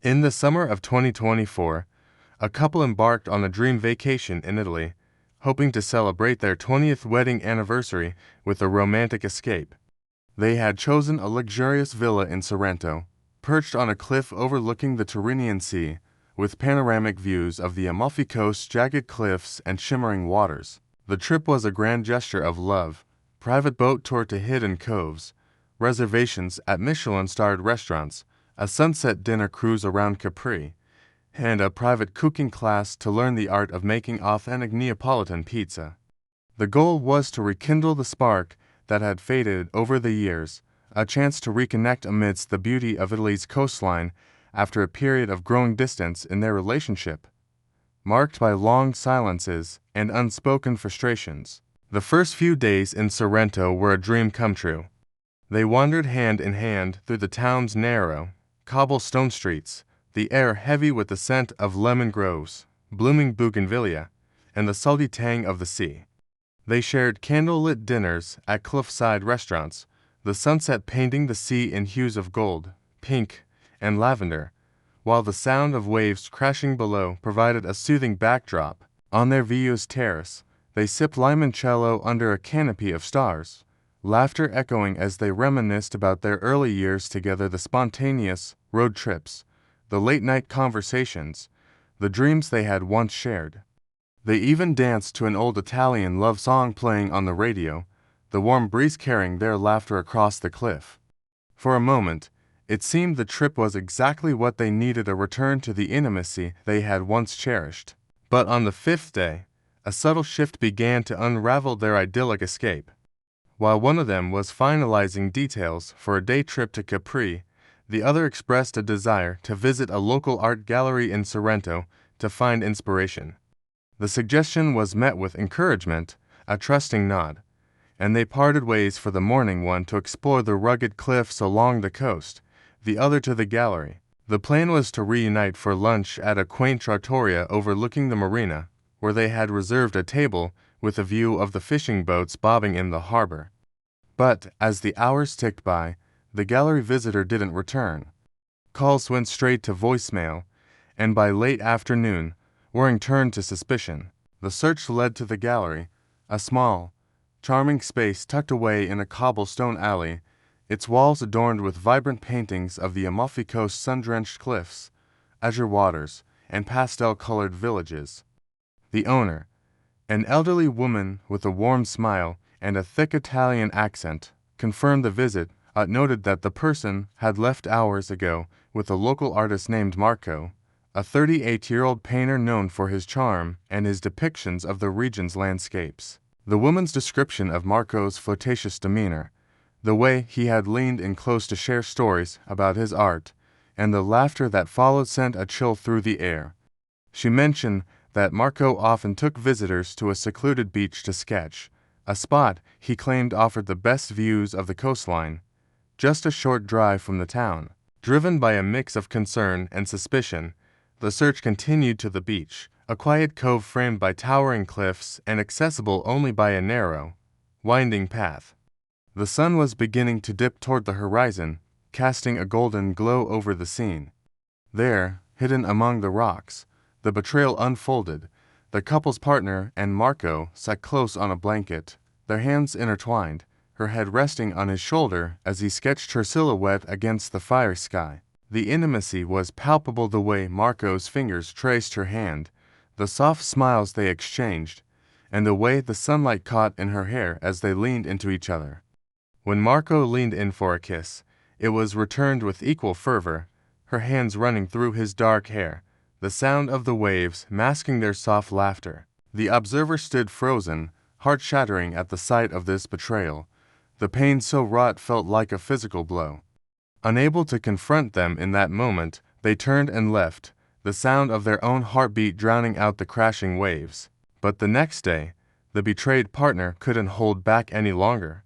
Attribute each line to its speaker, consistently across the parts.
Speaker 1: In the summer of 2024, a couple embarked on a dream vacation in Italy, hoping to celebrate their 20th wedding anniversary with a romantic escape. They had chosen a luxurious villa in Sorrento, perched on a cliff overlooking the Tyrrhenian Sea, with panoramic views of the Amalfi Coast's jagged cliffs and shimmering waters. The trip was a grand gesture of love: private boat tour to hidden coves, reservations at Michelin-starred restaurants, a sunset dinner cruise around Capri, and a private cooking class to learn the art of making authentic Neapolitan pizza. The goal was to rekindle the spark that had faded over the years, a chance to reconnect amidst the beauty of Italy's coastline after a period of growing distance in their relationship, marked by long silences and unspoken frustrations. The first few days in Sorrento were a dream come true. They wandered hand in hand through the town's narrow, cobblestone streets, the air heavy with the scent of lemon groves, blooming bougainvillea, and the salty tang of the sea. They shared candle-lit dinners at cliffside restaurants, the sunset painting the sea in hues of gold, pink, and lavender, while the sound of waves crashing below provided a soothing backdrop. On their view's terrace, they sipped limoncello under a canopy of stars, laughter echoing as they reminisced about their early years together, the spontaneous road trips, the late-night conversations, the dreams they had once shared. They even danced to an old Italian love song playing on the radio, the warm breeze carrying their laughter across the cliff. For a moment, it seemed the trip was exactly what they needed: a return to the intimacy they had once cherished. But on the fifth day, a subtle shift began to unravel their idyllic escape. While one of them was finalizing details for a day trip to Capri, the other expressed a desire to visit a local art gallery in Sorrento to find inspiration. The suggestion was met with encouragement, a trusting nod, and they parted ways for the morning, one to explore the rugged cliffs along the coast, the other to the gallery. The plan was to reunite for lunch at a quaint trattoria overlooking the marina, where they had reserved a table with a view of the fishing boats bobbing in the harbor. But as the hours ticked by, the gallery visitor didn't return. Calls went straight to voicemail, and by late afternoon, Waring turned to suspicion. The search led to the gallery, a small, charming space tucked away in a cobblestone alley, its walls adorned with vibrant paintings of the Amalfi Coast sun-drenched cliffs, azure waters, and pastel-colored villages. The owner, an elderly woman with a warm smile and a thick Italian accent, confirmed the visit, noted that the person had left hours ago with a local artist named Marco, a 38-year-old painter known for his charm and his depictions of the region's landscapes. The woman's description of Marco's flirtatious demeanor, the way he had leaned in close to share stories about his art, and the laughter that followed sent a chill through the air. She mentioned that Marco often took visitors to a secluded beach to sketch, a spot he claimed offered the best views of the coastline, just a short drive from the town. Driven by a mix of concern and suspicion, the search continued to the beach, a quiet cove framed by towering cliffs and accessible only by a narrow, winding path. The sun was beginning to dip toward the horizon, casting a golden glow over the scene. There, hidden among the rocks, the betrayal unfolded. The couple's partner and Marco sat close on a blanket, their hands intertwined, her head resting on his shoulder as he sketched her silhouette against the fiery sky. The intimacy was palpable: the way Marco's fingers traced her hand, the soft smiles they exchanged, and the way the sunlight caught in her hair as they leaned into each other. When Marco leaned in for a kiss, it was returned with equal fervor, her hands running through his dark hair, the sound of the waves masking their soft laughter. The observer stood frozen, heart-shattering at the sight of this betrayal. The pain so wrought felt like a physical blow. Unable to confront them in that moment, they turned and left, the sound of their own heartbeat drowning out the crashing waves. But the next day, the betrayed partner couldn't hold back any longer.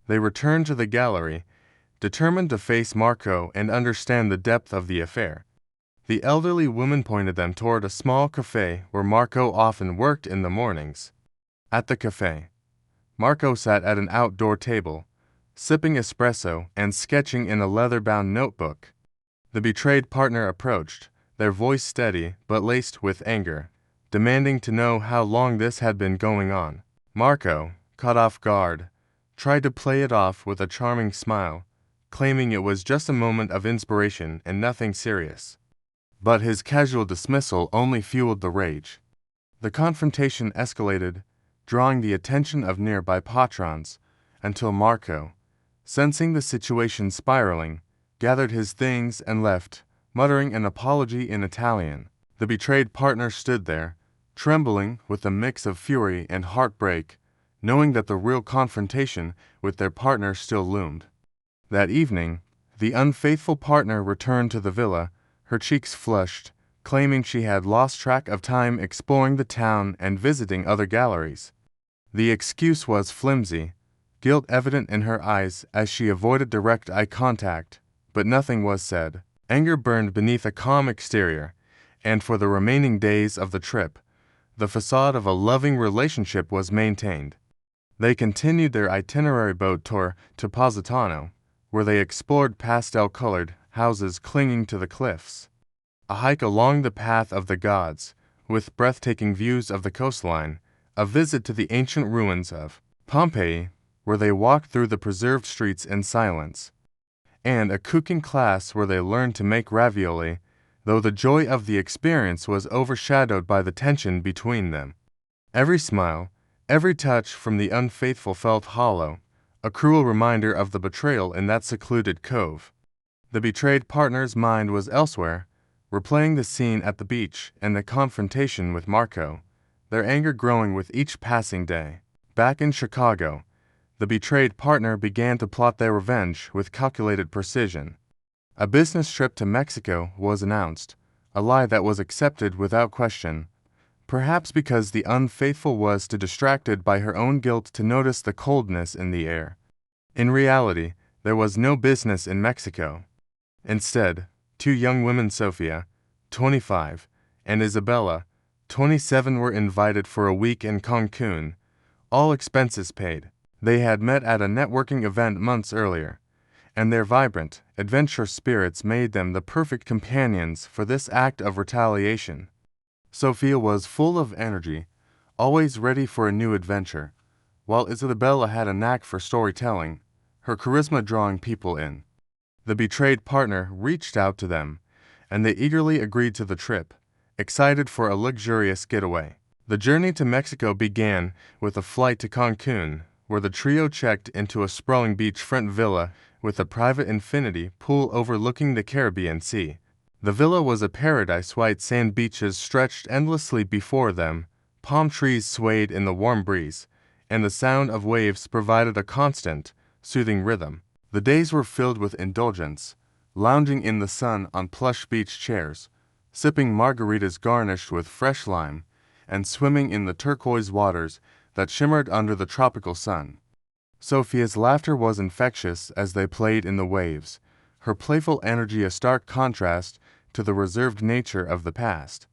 Speaker 1: They returned to the gallery, determined to face Marco and understand the depth of the affair. The elderly woman pointed them toward a small cafe where Marco often worked in the mornings. At the cafe, Marco sat at an outdoor table, sipping espresso and sketching in a leather-bound notebook. The betrayed partner approached, their voice steady but laced with anger, demanding to know how long this had been going on. Marco, caught off guard, tried to play it off with a charming smile, claiming it was just a moment of inspiration and nothing serious. But his casual dismissal only fueled the rage. The confrontation escalated, drawing the attention of nearby patrons, until Marco, sensing the situation spiraling, gathered his things and left, muttering an apology in Italian. The betrayed partner stood there, trembling with a mix of fury and heartbreak, knowing that the real confrontation with their partner still loomed. That evening, the unfaithful partner returned to the villa, her cheeks flushed, claiming she had lost track of time exploring the town and visiting other galleries. The excuse was flimsy, guilt evident in her eyes as she avoided direct eye contact, but nothing was said. Anger burned beneath a calm exterior, and for the remaining days of the trip, the facade of a loving relationship was maintained. They continued their itinerary boat tour to Positano, where they explored pastel-colored houses clinging to the cliffs. A hike along the Path of the Gods, with breathtaking views of the coastline, a visit to the ancient ruins of Pompeii, where they walked through the preserved streets in silence, and a cooking class where they learned to make ravioli, though the joy of the experience was overshadowed by the tension between them. Every smile, every touch from the unfaithful felt hollow, a cruel reminder of the betrayal in that secluded cove. The betrayed partner's mind was elsewhere, replaying the scene at the beach and the confrontation with Marco, their anger growing with each passing day. Back in Chicago, the betrayed partner began to plot their revenge with calculated precision. A business trip to Mexico was announced, a lie that was accepted without question, perhaps because the unfaithful was too distracted by her own guilt to notice the coldness in the air. In reality, there was no business in Mexico. Instead, two young women, Sophia, 25, and Isabella, 27, were invited for a week in Cancun, all expenses paid. They had met at a networking event months earlier, and their vibrant, adventurous spirits made them the perfect companions for this act of retaliation. Sophia was full of energy, always ready for a new adventure, while Isabella had a knack for storytelling, her charisma drawing people in. The betrayed partner reached out to them, and they eagerly agreed to the trip, excited for a luxurious getaway. The journey to Mexico began with a flight to Cancun, where the trio checked into a sprawling beachfront villa with a private infinity pool overlooking the Caribbean Sea. The villa was a paradise. White sand beaches stretched endlessly before them, palm trees swayed in the warm breeze, and the sound of waves provided a constant, soothing rhythm. The days were filled with indulgence, lounging in the sun on plush beach chairs, sipping margaritas garnished with fresh lime, and swimming in the turquoise waters that shimmered under the tropical sun. Sophia's laughter was infectious as they played in the waves, her playful energy a stark contrast to the reserved nature of the past.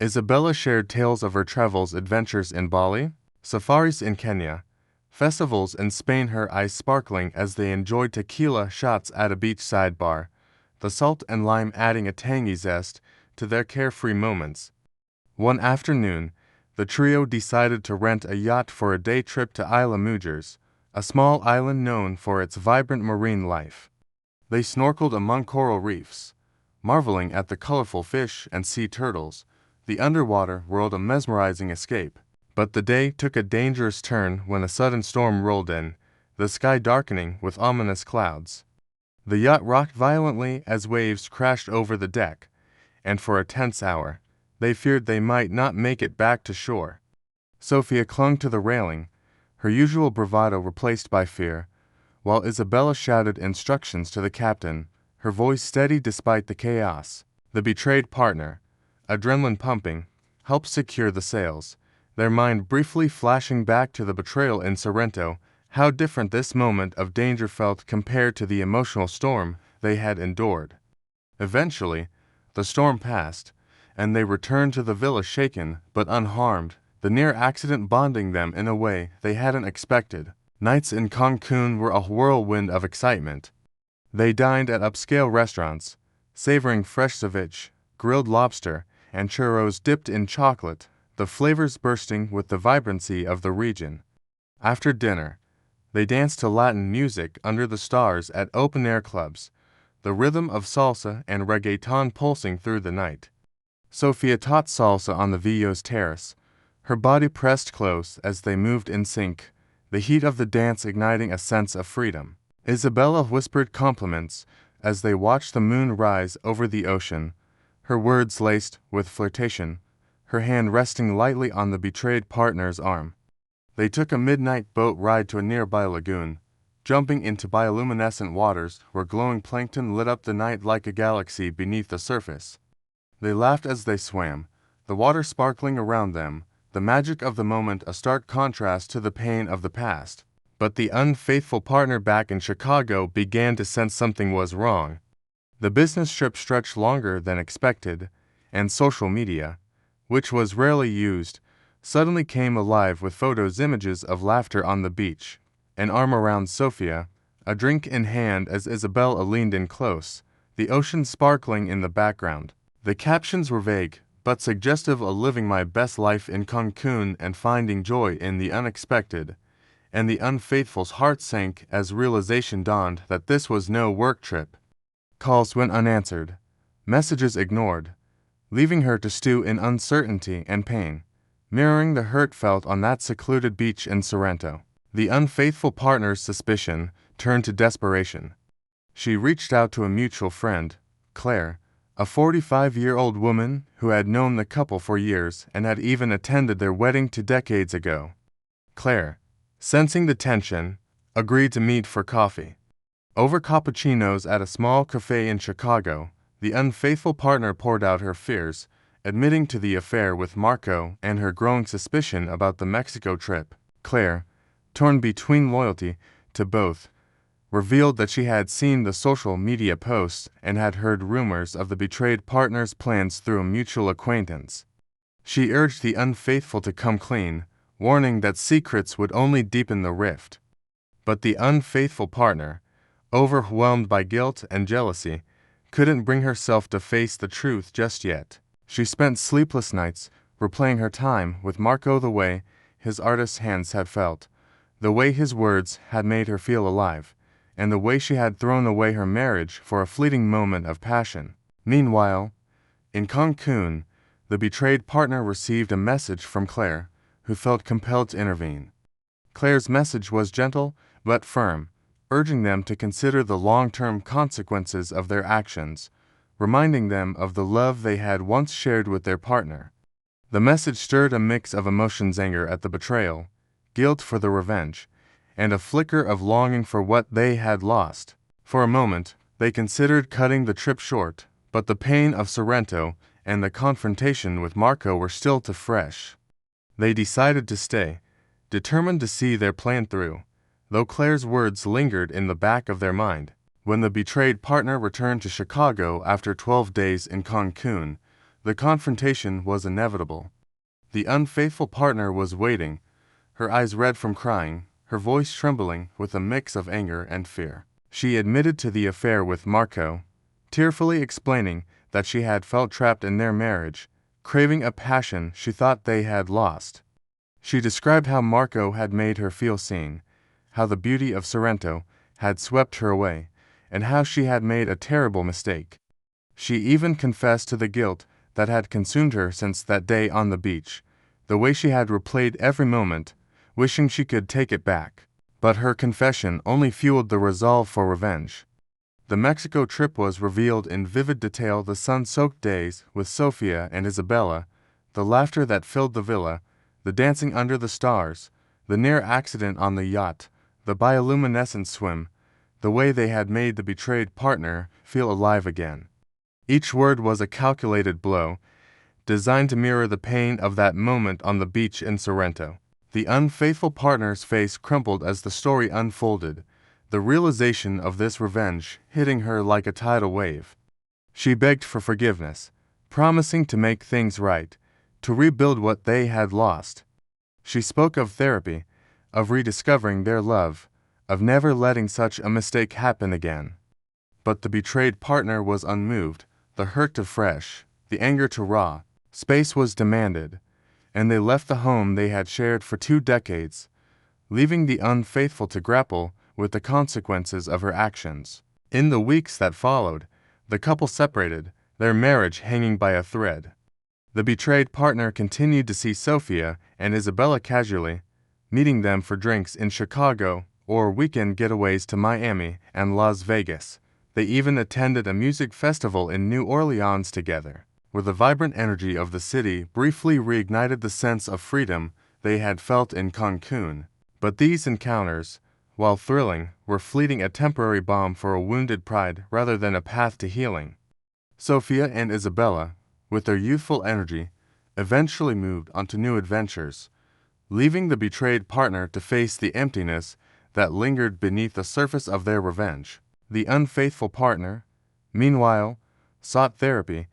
Speaker 1: Isabella shared tales of her travels, adventures in Bali, safaris in Kenya, festivals in Spain, her eyes sparkling as they enjoyed tequila shots at a beachside bar, the salt and lime adding a tangy zest to their carefree moments. One afternoon, the trio decided to rent a yacht for a day trip to Isla Mujeres, a small island known for its vibrant marine life. They snorkeled among coral reefs, marveling at the colorful fish and sea turtles, the underwater world a mesmerizing escape. But the day took a dangerous turn when a sudden storm rolled in, the sky darkening with ominous clouds. The yacht rocked violently as waves crashed over the deck, and for a tense hour, they feared they might not make it back to shore. Sophia clung to the railing, her usual bravado replaced by fear, while Isabella shouted instructions to the captain, her voice steady despite the chaos. The betrayed partner, adrenaline pumping, helped secure the sails, their mind briefly flashing back to the betrayal in Sorrento. How different this moment of danger felt compared to the emotional storm they had endured. Eventually, the storm passed, and they returned to the villa shaken but unharmed, the near accident bonding them in a way they hadn't expected. Nights in Cancun were a whirlwind of excitement. They dined at upscale restaurants, savoring fresh ceviche, grilled lobster, and churros dipped in chocolate, the flavors bursting with the vibrancy of the region. After dinner, they danced to Latin music under the stars at open-air clubs, the rhythm of salsa and reggaeton pulsing through the night. Sofia taught salsa on the Villa's terrace, her body pressed close as they moved in sync, the heat of the dance igniting a sense of freedom. Isabella whispered compliments as they watched the moon rise over the ocean, her words laced with flirtation, her hand resting lightly on the betrayed partner's arm. They took a midnight boat ride to a nearby lagoon, jumping into bioluminescent waters where glowing plankton lit up the night like a galaxy beneath the surface. They laughed as they swam, the water sparkling around them, the magic of the moment a stark contrast to the pain of the past. But the unfaithful partner back in Chicago began to sense something was wrong. The business trip stretched longer than expected, and social media, which was rarely used, suddenly came alive with images of laughter on the beach, an arm around Sofia, a drink in hand as Isabella leaned in close, the ocean sparkling in the background. The captions were vague, but suggestive of living my best life in Cancun and finding joy in the unexpected, and the unfaithful's heart sank as realization dawned that this was no work trip. Calls went unanswered, messages ignored, leaving her to stew in uncertainty and pain, mirroring the hurt felt on that secluded beach in Sorrento. The unfaithful partner's suspicion turned to desperation. She reached out to a mutual friend, Claire, a 45-year-old woman who had known the couple for years and had even attended their wedding 2 decades ago. Claire, sensing the tension, agreed to meet for coffee. Over cappuccinos at a small cafe in Chicago, the unfaithful partner poured out her fears, admitting to the affair with Marco and her growing suspicion about the Mexico trip. Claire, torn between loyalty to both, revealed that she had seen the social media posts and had heard rumors of the betrayed partner's plans through a mutual acquaintance. She urged the unfaithful to come clean, warning that secrets would only deepen the rift. But the unfaithful partner, overwhelmed by guilt and jealousy, couldn't bring herself to face the truth just yet. She spent sleepless nights replaying her time with Marco, the way his artist's hands had felt, the way his words had made her feel alive, and the way she had thrown away her marriage for a fleeting moment of passion. Meanwhile, in Cancun, the betrayed partner received a message from Claire, who felt compelled to intervene. Claire's message was gentle but firm, urging them to consider the long-term consequences of their actions, reminding them of the love they had once shared with their partner. The message stirred a mix of emotions: anger at the betrayal, guilt for the revenge, and a flicker of longing for what they had lost. For a moment, they considered cutting the trip short, but the pain of Sorrento and the confrontation with Marco were still too fresh. They decided to stay, determined to see their plan through, though Claire's words lingered in the back of their mind. When the betrayed partner returned to Chicago after 12 days in Cancun, the confrontation was inevitable. The unfaithful partner was waiting, her eyes red from crying, her voice trembling with a mix of anger and fear. She admitted to the affair with Marco, tearfully explaining that she had felt trapped in their marriage, craving a passion she thought they had lost. She described how Marco had made her feel seen, how the beauty of Sorrento had swept her away, and how she had made a terrible mistake. She even confessed to the guilt that had consumed her since that day on the beach, the way she had replayed every moment, wishing she could take it back. But her confession only fueled the resolve for revenge. The Mexico trip was revealed in vivid detail: the sun-soaked days with Sofia and Isabella, the laughter that filled the villa, the dancing under the stars, the near accident on the yacht, the bioluminescent swim, the way they had made the betrayed partner feel alive again. Each word was a calculated blow, designed to mirror the pain of that moment on the beach in Sorrento. The unfaithful partner's face crumpled as the story unfolded, the realization of this revenge hitting her like a tidal wave. She begged for forgiveness, promising to make things right, to rebuild what they had lost. She spoke of therapy, of rediscovering their love, of never letting such a mistake happen again. But the betrayed partner was unmoved, the hurt to fresh, the anger to raw. Space was demanded, and they left the home they had shared for 2 decades, leaving the unfaithful to grapple with the consequences of her actions. In the weeks that followed, the couple separated, their marriage hanging by a thread. The betrayed partner continued to see Sophia and Isabella casually, meeting them for drinks in Chicago or weekend getaways to Miami and Las Vegas. They even attended a music festival in New Orleans together, where the vibrant energy of the city briefly reignited the sense of freedom they had felt in Cancun. But these encounters, while thrilling, were fleeting, a temporary balm for a wounded pride rather than a path to healing. Sophia and Isabella, with their youthful energy, eventually moved on to new adventures, leaving the betrayed partner to face the emptiness that lingered beneath the surface of their revenge. The unfaithful partner, meanwhile, sought therapy,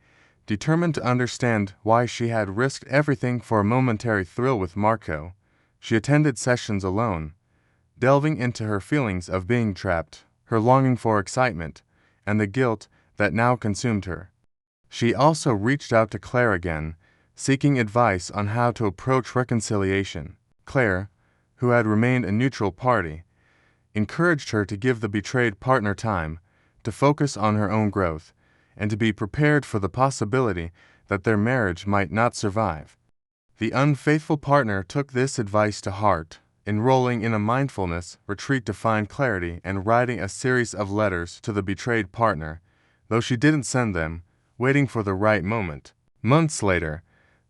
Speaker 1: determined to understand why she had risked everything for a momentary thrill with Marco. She attended sessions alone, delving into her feelings of being trapped, her longing for excitement, and the guilt that now consumed her. She also reached out to Claire again, seeking advice on how to approach reconciliation. Claire, who had remained a neutral party, encouraged her to give the betrayed partner time, to focus on her own growth, and to be prepared for the possibility that their marriage might not survive. The unfaithful partner took this advice to heart, enrolling in a mindfulness retreat to find clarity and writing a series of letters to the betrayed partner, though she didn't send them, waiting for the right moment. Months later,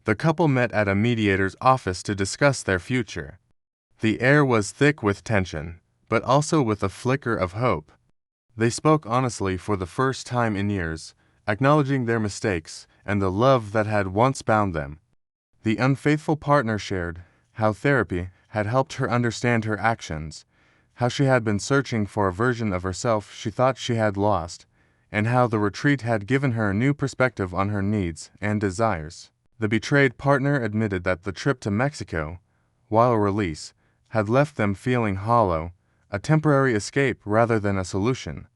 Speaker 1: the couple met at a mediator's office to discuss their future. The air was thick with tension, but also with a flicker of hope. They spoke honestly for the first time in years, acknowledging their mistakes and the love that had once bound them. The unfaithful partner shared how therapy had helped her understand her actions, how she had been searching for a version of herself she thought she had lost, and how the retreat had given her a new perspective on her needs and desires. The betrayed partner admitted that the trip to Mexico, while a release, had left them feeling hollow, a temporary escape rather than a solution.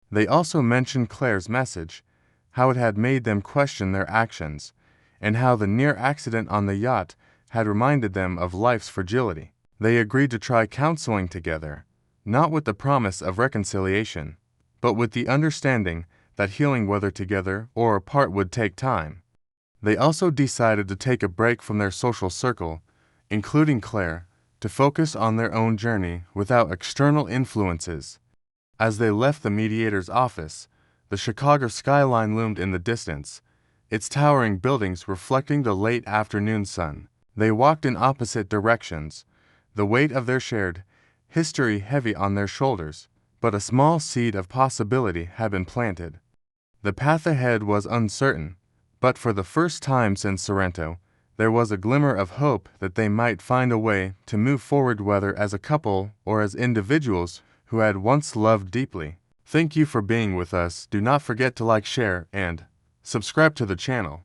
Speaker 1: They also mentioned Claire's message, how it had made them question their actions, and how the near accident on the yacht had reminded them of life's fragility. They agreed to try counseling together, not with the promise of reconciliation, but with the understanding that healing, whether together or apart, would take time. They also decided to take a break from their social circle, including Claire, to focus on their own journey without external influences. As they left the mediator's office, the Chicago skyline loomed in the distance, its towering buildings reflecting the late afternoon sun. They walked in opposite directions, the weight of their shared history heavy on their shoulders, but a small seed of possibility had been planted. The path ahead was uncertain, but for the first time since Sorrento, there was a glimmer of hope that they might find a way to move forward, whether as a couple or as individuals who had once loved deeply. Thank you for being with us. Do not forget to like, share, and subscribe to the channel.